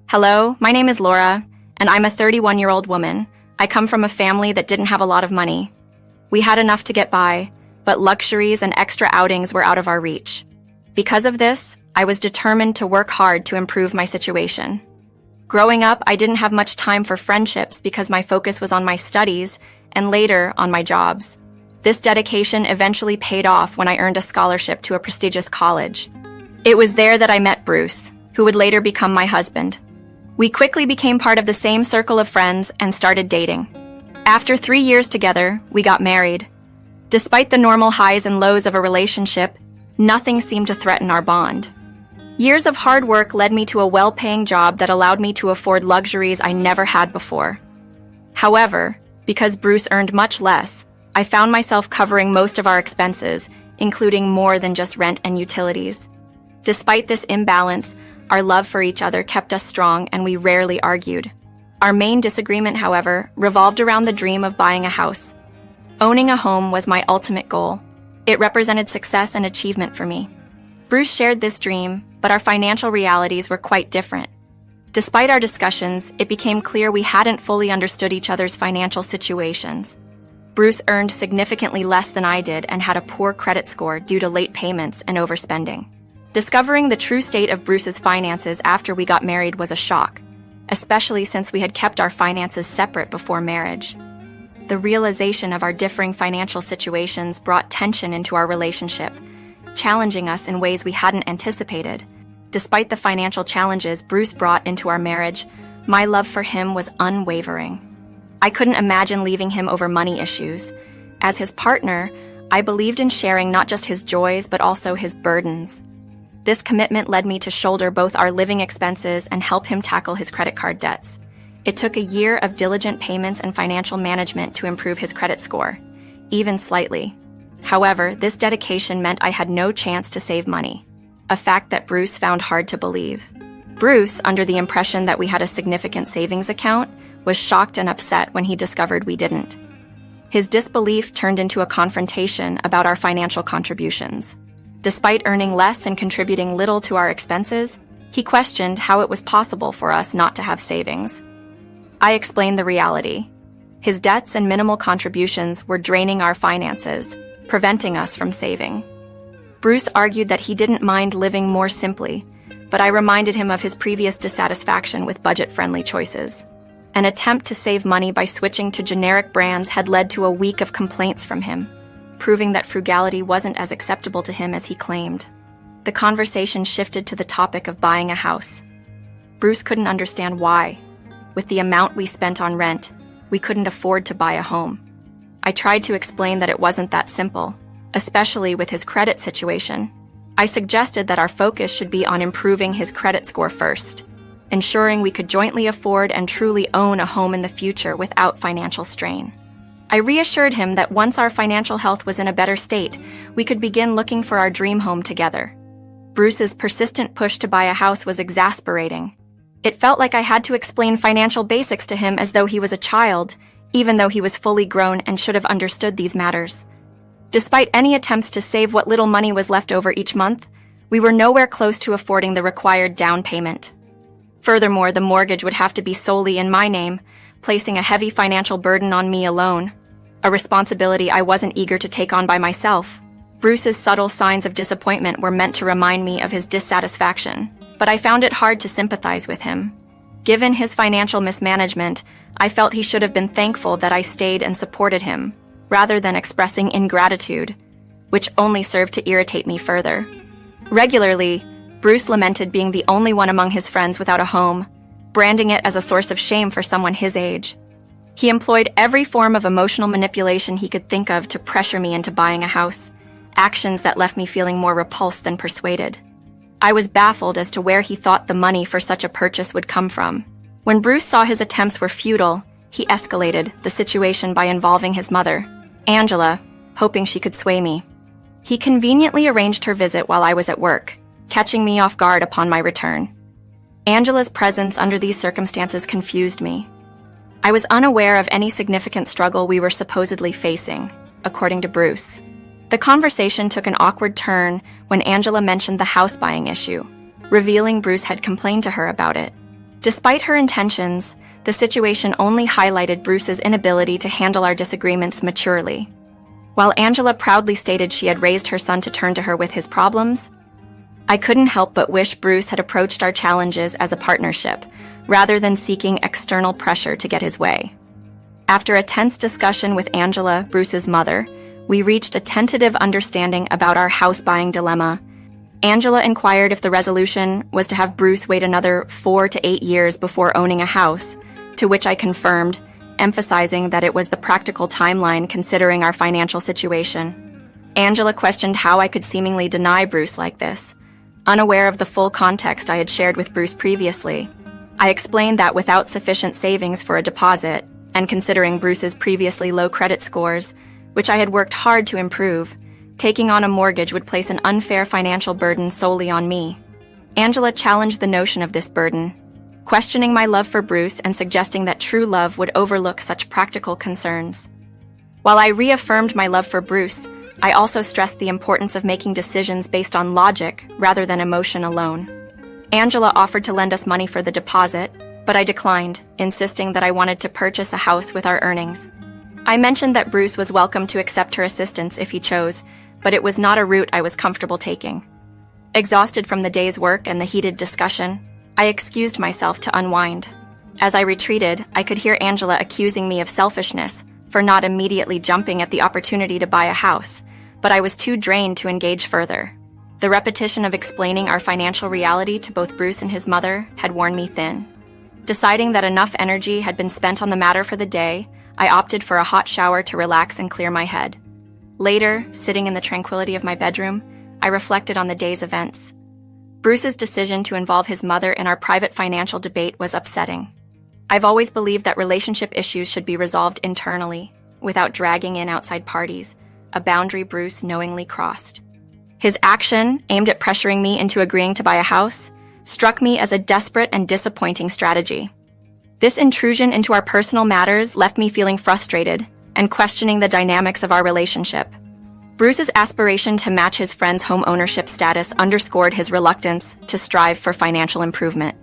Hello, my name is Laura, and I'm a 31-year-old woman. I come from a family that didn't have a lot of money. We had enough to get by, but luxuries and extra outings were out of our reach. Because of this, I was determined to work hard to improve my situation. Growing up, I didn't have much time for friendships because my focus was on my studies and later on my jobs. This dedication eventually paid off when I earned a scholarship to a prestigious college. It was there that I met Bruce, who would later become my husband. We quickly became part of the same circle of friends and started dating. After 3 years together, we got married. Despite the normal highs and lows of a relationship, nothing seemed to threaten our bond. Years of hard work led me to a well-paying job that allowed me to afford luxuries I never had before. However, because Bruce earned much less, I found myself covering most of our expenses, including more than just rent and utilities. Despite this imbalance, our love for each other kept us strong and we rarely argued. Our main disagreement, however, revolved around the dream of buying a house. Owning a home was my ultimate goal. It represented success and achievement for me. Bruce shared this dream, but our financial realities were quite different. Despite our discussions, it became clear we hadn't fully understood each other's financial situations. Bruce earned significantly less than I did and had a poor credit score due to late payments and overspending. Discovering the true state of Bruce's finances after we got married was a shock, especially since we had kept our finances separate before marriage. The realization of our differing financial situations brought tension into our relationship, challenging us in ways we hadn't anticipated. Despite the financial challenges Bruce brought into our marriage, my love for him was unwavering. I couldn't imagine leaving him over money issues. As his partner, I believed in sharing not just his joys but also his burdens. This commitment led me to shoulder both our living expenses and help him tackle his credit card debts. It took a year of diligent payments and financial management to improve his credit score, even slightly. However, this dedication meant I had no chance to save money, a fact that Bruce found hard to believe. Bruce, under the impression that we had a significant savings account, was shocked and upset when he discovered we didn't. His disbelief turned into a confrontation about our financial contributions. Despite earning less and contributing little to our expenses, he questioned how it was possible for us not to have savings. I explained the reality. His debts and minimal contributions were draining our finances, preventing us from saving. Bruce argued that he didn't mind living more simply, but I reminded him of his previous dissatisfaction with budget-friendly choices. An attempt to save money by switching to generic brands had led to a week of complaints from him, proving that frugality wasn't as acceptable to him as he claimed. The conversation shifted to the topic of buying a house. Bruce couldn't understand why. With the amount we spent on rent, we couldn't afford to buy a home. I tried to explain that it wasn't that simple, especially with his credit situation. I suggested that our focus should be on improving his credit score first, ensuring we could jointly afford and truly own a home in the future without financial strain. I reassured him that once our financial health was in a better state, we could begin looking for our dream home together. Bruce's persistent push to buy a house was exasperating. It felt like I had to explain financial basics to him as though he was a child, even though he was fully grown and should have understood these matters. Despite any attempts to save what little money was left over each month, we were nowhere close to affording the required down payment. Furthermore, the mortgage would have to be solely in my name, placing a heavy financial burden on me alone, a responsibility I wasn't eager to take on by myself. Bruce's subtle signs of disappointment were meant to remind me of his dissatisfaction, but I found it hard to sympathize with him. Given his financial mismanagement, I felt he should have been thankful that I stayed and supported him, rather than expressing ingratitude, which only served to irritate me further. Regularly, Bruce lamented being the only one among his friends without a home, branding it as a source of shame for someone his age. He employed every form of emotional manipulation he could think of to pressure me into buying a house, actions that left me feeling more repulsed than persuaded. I was baffled as to where he thought the money for such a purchase would come from. When Bruce saw his attempts were futile, he escalated the situation by involving his mother, Angela, hoping she could sway me. He conveniently arranged her visit while I was at work, catching me off guard upon my return. Angela's presence under these circumstances confused me. I was unaware of any significant struggle we were supposedly facing, according to Bruce. The conversation took an awkward turn when Angela mentioned the house buying issue, revealing Bruce had complained to her about it. Despite her intentions, the situation only highlighted Bruce's inability to handle our disagreements maturely. While Angela proudly stated she had raised her son to turn to her with his problems, I couldn't help but wish Bruce had approached our challenges as a partnership, rather than seeking external pressure to get his way. After a tense discussion with Angela, Bruce's mother, we reached a tentative understanding about our house-buying dilemma. Angela inquired if the resolution was to have Bruce wait another 4 to 8 years before owning a house, to which I confirmed, emphasizing that it was the practical timeline considering our financial situation. Angela questioned how I could seemingly deny Bruce like this, unaware of the full context I had shared with Bruce previously. I explained that without sufficient savings for a deposit, and considering Bruce's previously low credit scores, which I had worked hard to improve, taking on a mortgage would place an unfair financial burden solely on me. Angela challenged the notion of this burden, questioning my love for Bruce and suggesting that true love would overlook such practical concerns. While I reaffirmed my love for Bruce, I also stressed the importance of making decisions based on logic rather than emotion alone. Angela offered to lend us money for the deposit, but I declined, insisting that I wanted to purchase a house with our earnings. I mentioned that Bruce was welcome to accept her assistance if he chose, but it was not a route I was comfortable taking. Exhausted from the day's work and the heated discussion, I excused myself to unwind. As I retreated, I could hear Angela accusing me of selfishness for not immediately jumping at the opportunity to buy a house, but I was too drained to engage further. The repetition of explaining our financial reality to both Bruce and his mother had worn me thin. Deciding that enough energy had been spent on the matter for the day, I opted for a hot shower to relax and clear my head. Later, sitting in the tranquility of my bedroom, I reflected on the day's events. Bruce's decision to involve his mother in our private financial debate was upsetting. I've always believed that relationship issues should be resolved internally, without dragging in outside parties, a boundary Bruce knowingly crossed. His action, aimed at pressuring me into agreeing to buy a house, struck me as a desperate and disappointing strategy. This intrusion into our personal matters left me feeling frustrated and questioning the dynamics of our relationship. Bruce's aspiration to match his friend's homeownership status underscored his reluctance to strive for financial improvement.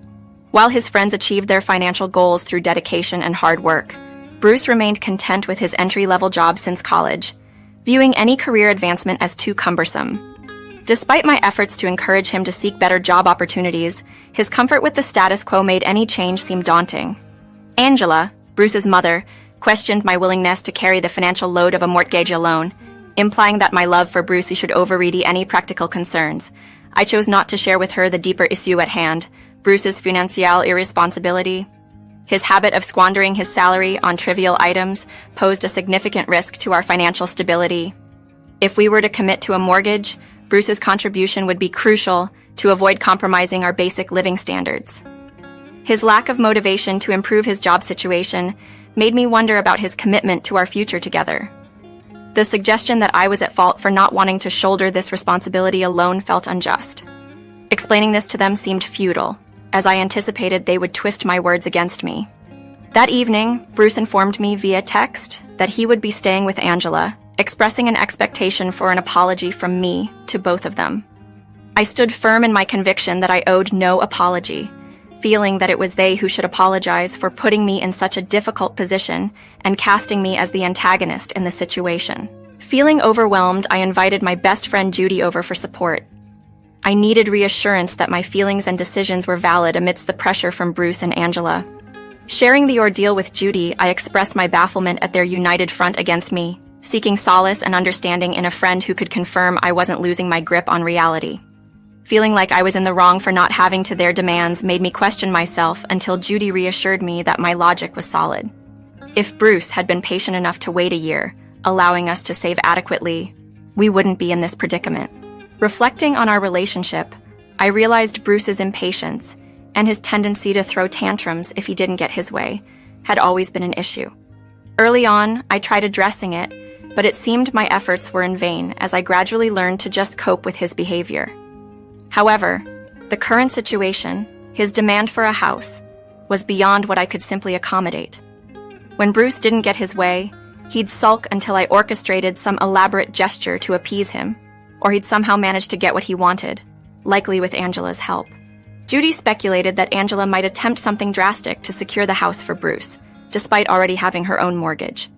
While his friends achieved their financial goals through dedication and hard work, Bruce remained content with his entry-level job since college, viewing any career advancement as too cumbersome. Despite my efforts to encourage him to seek better job opportunities, his comfort with the status quo made any change seem daunting. Angela, Bruce's mother, questioned my willingness to carry the financial load of a mortgage alone, implying that my love for Bruce should override any practical concerns. I chose not to share with her the deeper issue at hand, Bruce's financial irresponsibility. His habit of squandering his salary on trivial items posed a significant risk to our financial stability. If we were to commit to a mortgage, Bruce's contribution would be crucial to avoid compromising our basic living standards. His lack of motivation to improve his job situation made me wonder about his commitment to our future together. The suggestion that I was at fault for not wanting to shoulder this responsibility alone felt unjust. Explaining this to them seemed futile, as I anticipated they would twist my words against me. That evening, Bruce informed me via text that he would be staying with Angela, expressing an expectation for an apology from me to both of them. I stood firm in my conviction that I owed no apology, feeling that it was they who should apologize for putting me in such a difficult position and casting me as the antagonist in the situation. Feeling overwhelmed, I invited my best friend Judy over for support. I needed reassurance that my feelings and decisions were valid amidst the pressure from Bruce and Angela. Sharing the ordeal with Judy, I expressed my bafflement at their united front against me, seeking solace and understanding in a friend who could confirm I wasn't losing my grip on reality. Feeling like I was in the wrong for not having to their demands made me question myself until Judy reassured me that my logic was solid. If Bruce had been patient enough to wait a year, allowing us to save adequately, we wouldn't be in this predicament. Reflecting on our relationship, I realized Bruce's impatience and his tendency to throw tantrums if he didn't get his way had always been an issue. Early on, I tried addressing it, but it seemed my efforts were in vain as I gradually learned to just cope with his behavior. However, the current situation, his demand for a house, was beyond what I could simply accommodate. When Bruce didn't get his way, he'd sulk until I orchestrated some elaborate gesture to appease him, or he'd somehow manage to get what he wanted, likely with Angela's help. Judy speculated that Angela might attempt something drastic to secure the house for Bruce, despite already having her own mortgage.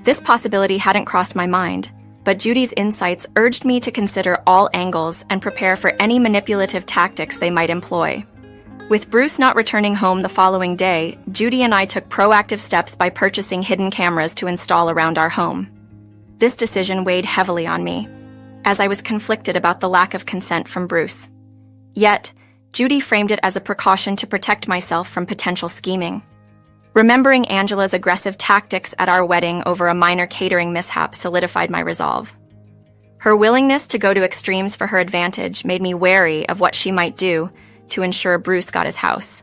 This possibility hadn't crossed my mind, but Judy's insights urged me to consider all angles and prepare for any manipulative tactics they might employ. With Bruce not returning home the following day, Judy and I took proactive steps by purchasing hidden cameras to install around our home. This decision weighed heavily on me, as I was conflicted about the lack of consent from Bruce. Yet, Judy framed it as a precaution to protect myself from potential scheming. Remembering Angela's aggressive tactics at our wedding over a minor catering mishap solidified my resolve. Her willingness to go to extremes for her advantage made me wary of what she might do to ensure Bruce got his house.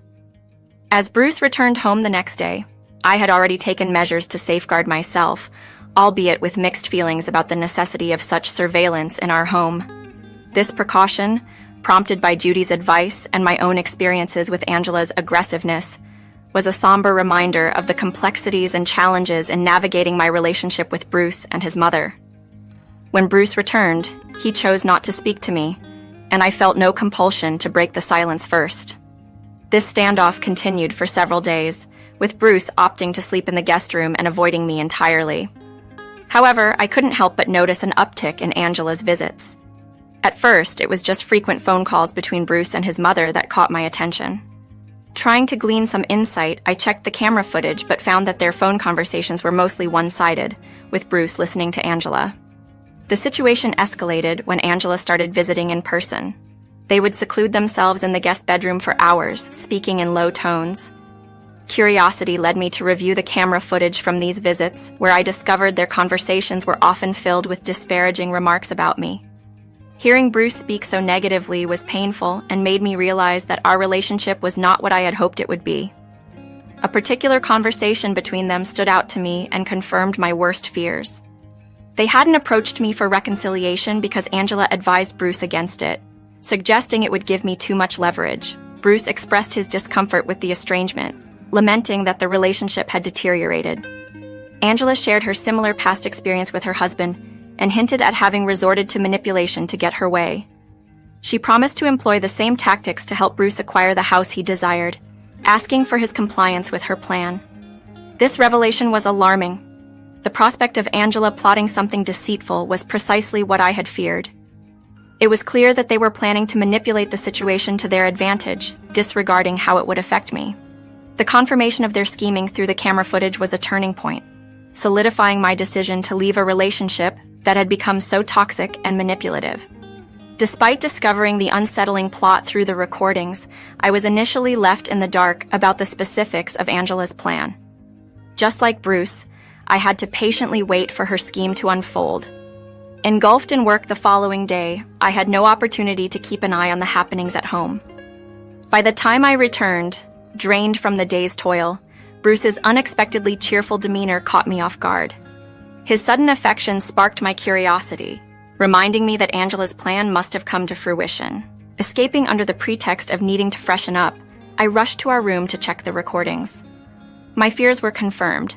As Bruce returned home the next day, I had already taken measures to safeguard myself, albeit with mixed feelings about the necessity of such surveillance in our home. This precaution, prompted by Judy's advice and my own experiences with Angela's aggressiveness, was a somber reminder of the complexities and challenges in navigating my relationship with Bruce and his mother. When Bruce returned, he chose not to speak to me, and I felt no compulsion to break the silence first. This standoff continued for several days, with Bruce opting to sleep in the guest room and avoiding me entirely. However, I couldn't help but notice an uptick in Angela's visits. At first, it was just frequent phone calls between Bruce and his mother that caught my attention. Trying to glean some insight, I checked the camera footage but found that their phone conversations were mostly one-sided, with Bruce listening to Angela. The situation escalated when Angela started visiting in person. They would seclude themselves in the guest bedroom for hours, speaking in low tones. Curiosity led me to review the camera footage from these visits, where I discovered their conversations were often filled with disparaging remarks about me. Hearing Bruce speak so negatively was painful and made me realize that our relationship was not what I had hoped it would be. A particular conversation between them stood out to me and confirmed my worst fears. They hadn't approached me for reconciliation because Angela advised Bruce against it, suggesting it would give me too much leverage. Bruce expressed his discomfort with the estrangement, lamenting that the relationship had deteriorated. Angela shared her similar past experience with her husband and hinted at having resorted to manipulation to get her way. She promised to employ the same tactics to help Bruce acquire the house he desired, asking for his compliance with her plan. This revelation was alarming. The prospect of Angela plotting something deceitful was precisely what I had feared. It was clear that they were planning to manipulate the situation to their advantage, disregarding how it would affect me. The confirmation of their scheming through the camera footage was a turning point, solidifying my decision to leave a relationship that had become so toxic and manipulative. Despite discovering the unsettling plot through the recordings, I was initially left in the dark about the specifics of Angela's plan. Just like Bruce, I had to patiently wait for her scheme to unfold. Engulfed in work the following day, I had no opportunity to keep an eye on the happenings at home. By the time I returned, drained from the day's toil, Bruce's unexpectedly cheerful demeanor caught me off guard. His sudden affection sparked my curiosity, reminding me that Angela's plan must have come to fruition. Escaping under the pretext of needing to freshen up, I rushed to our room to check the recordings. My fears were confirmed.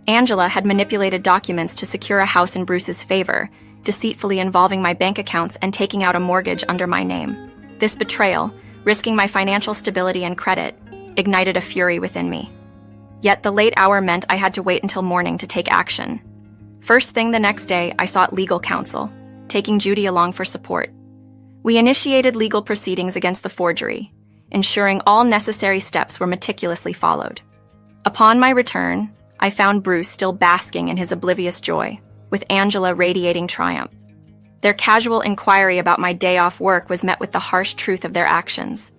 Angela had manipulated documents to secure a house in Bruce's favor, deceitfully involving my bank accounts and taking out a mortgage under my name. This betrayal, risking my financial stability and credit, ignited a fury within me. Yet the late hour meant I had to wait until morning to take action. First thing the next day, I sought legal counsel, taking Judy along for support. We initiated legal proceedings against the forgery, ensuring all necessary steps were meticulously followed. Upon my return, I found Bruce still basking in his oblivious joy, with Angela radiating triumph. Their casual inquiry about my day off work was met with the harsh truth of their actions.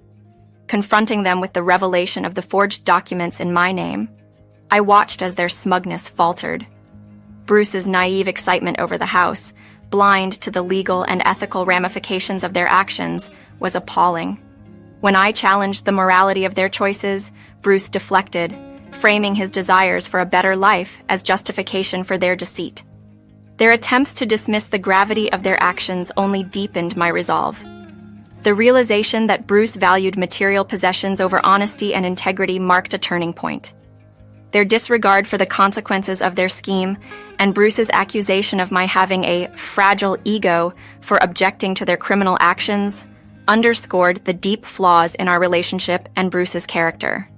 Confronting them with the revelation of the forged documents in my name, I watched as their smugness faltered. Bruce's naive excitement over the house, blind to the legal and ethical ramifications of their actions, was appalling. When I challenged the morality of their choices, Bruce deflected, framing his desires for a better life as justification for their deceit. Their attempts to dismiss the gravity of their actions only deepened my resolve. The realization that Bruce valued material possessions over honesty and integrity marked a turning point. Their disregard for the consequences of their scheme, and Bruce's accusation of my having a fragile ego for objecting to their criminal actions, underscored the deep flaws in our relationship and Bruce's character.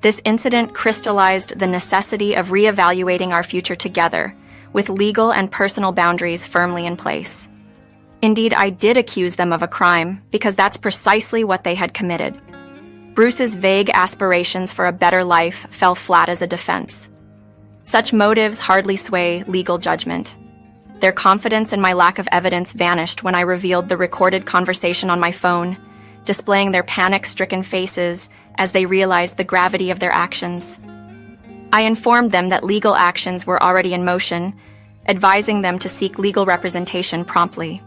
This incident crystallized the necessity of reevaluating our future together, with legal and personal boundaries firmly in place. Indeed, I did accuse them of a crime, because that's precisely what they had committed. Bruce's vague aspirations for a better life fell flat as a defense. Such motives hardly sway legal judgment. Their confidence in my lack of evidence vanished when I revealed the recorded conversation on my phone, displaying their panic-stricken faces as they realized the gravity of their actions. I informed them that legal actions were already in motion, advising them to seek legal representation promptly.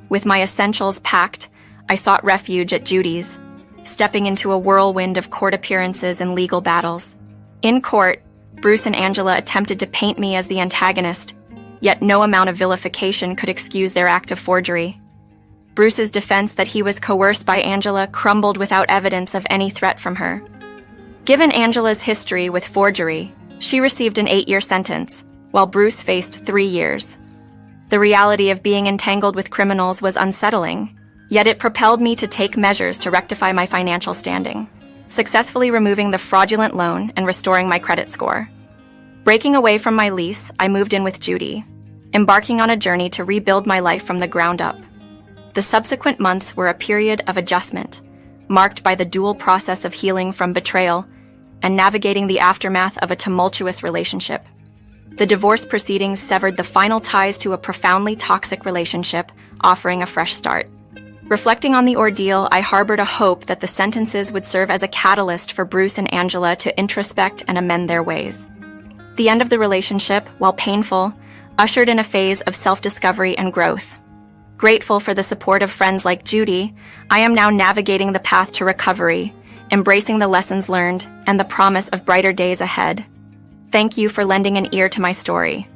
With my essentials packed, I sought refuge at Judy's, stepping into a whirlwind of court appearances and legal battles. In court, Bruce and Angela attempted to paint me as the antagonist, yet no amount of vilification could excuse their act of forgery. Bruce's defense that he was coerced by Angela crumbled without evidence of any threat from her. Given Angela's history with forgery, she received an 8-year sentence, while Bruce faced 3 years. The reality of being entangled with criminals was unsettling, yet it propelled me to take measures to rectify my financial standing, successfully removing the fraudulent loan and restoring my credit score. Breaking away from my lease, I moved in with Judy, embarking on a journey to rebuild my life from the ground up. The subsequent months were a period of adjustment, marked by the dual process of healing from betrayal and navigating the aftermath of a tumultuous relationship. The divorce proceedings severed the final ties to a profoundly toxic relationship, offering a fresh start. Reflecting on the ordeal, I harbored a hope that the sentences would serve as a catalyst for Bruce and Angela to introspect and amend their ways. The end of the relationship, while painful, ushered in a phase of self-discovery and growth. Grateful for the support of friends like Judy, I am now navigating the path to recovery, embracing the lessons learned and the promise of brighter days ahead. Thank you for lending an ear to my story.